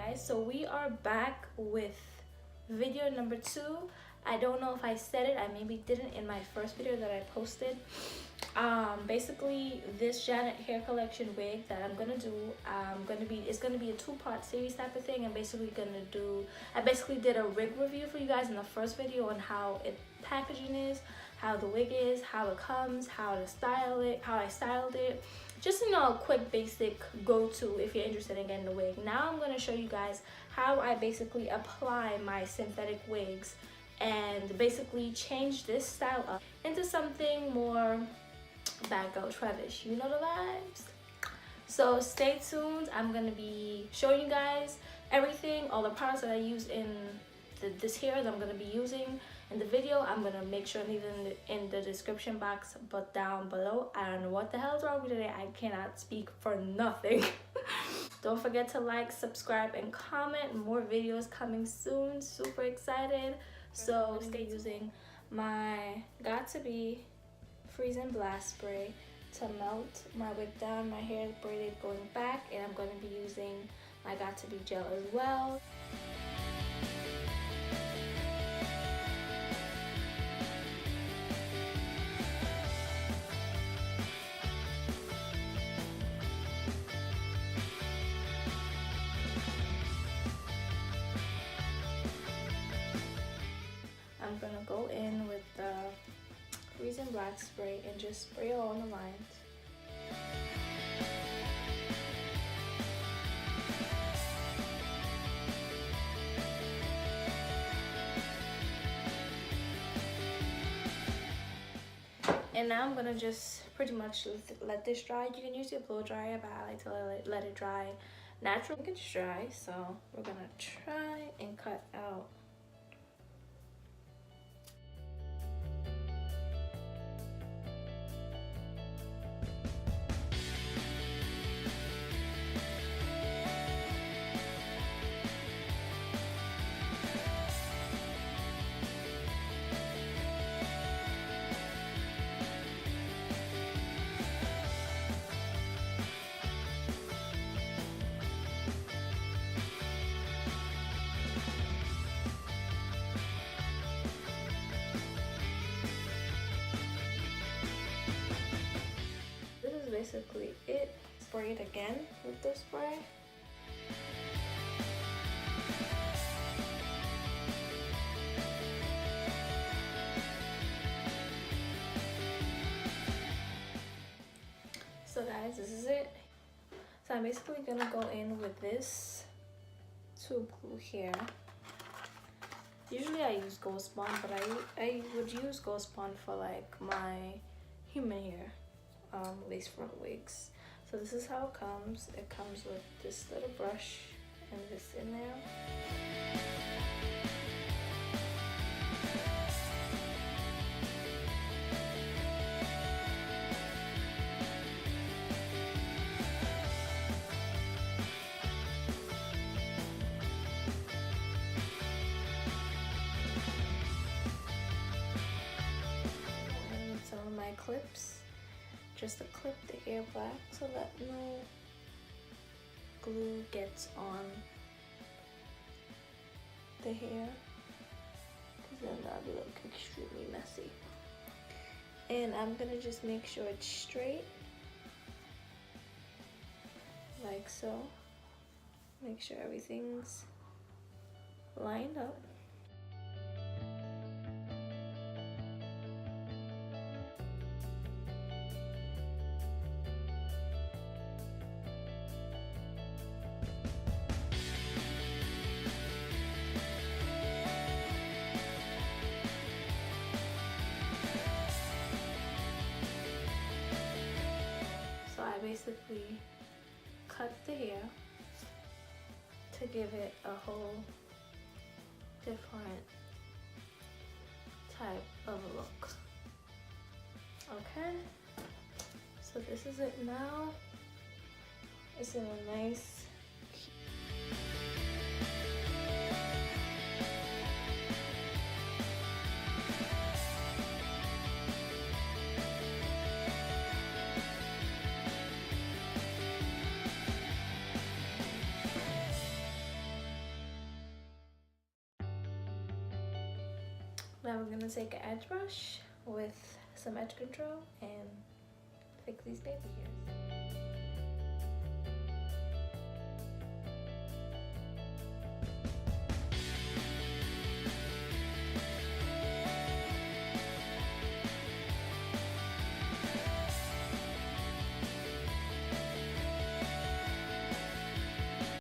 guys, so we are back with video number 2. I don't know if I said it, I maybe didn't in my first video that I posted. Basically this Janet hair collection wig that I'm gonna do, it's gonna be a 2-part series type of thing. I basically did a wig review for you guys in the first video on how packaging is, how the wig is, how it comes, how to style it, how I styled it. Just, you know, a quick basic go-to if you're interested in getting the wig. Now I'm going to show you guys how I basically apply my synthetic wigs and basically change this style up into something more bad girl Trevish. You know the vibes? So stay tuned. I'm going to be showing you guys everything, all the products that I use in this hair that I'm going to be using in the video. I'm going to make sure I leave it in the description box, but down below. I don't know what the hell is wrong with me today. I cannot speak for nothing. Don't forget to like, subscribe, and comment. More videos coming soon. Super excited. So stay using my Got To Be Freezing Blast Spray to melt my wig down. My hair is braided going back, and I'm going to be using my Got To Be gel as well. I'm gonna go in with the Freezing Black spray and just spray it on the lines. And now I'm gonna just pretty much let this dry. You can use your blow dryer, but I like to let it dry naturally. It gets dry, so we're gonna try and cut out. Basically it. Spray it again with the spray. So guys, this is it. So I'm basically gonna go in with this tube glue here. Usually I use Ghost Bond, but I would use Ghost Bond for like my human hair. Lace front wigs. So this is how it comes. It comes with this little brush and this in there. And some of my clips, just to clip the hair back so that no glue gets on the hair, because then that'll look extremely messy. And I'm gonna just make sure it's straight, like so. Make sure everything's lined up. Basically cut the hair to give it a whole different type of a look. Okay, so this is it now. It's in a nice Now we're gonna take an edge brush with some edge control and fix these baby hairs.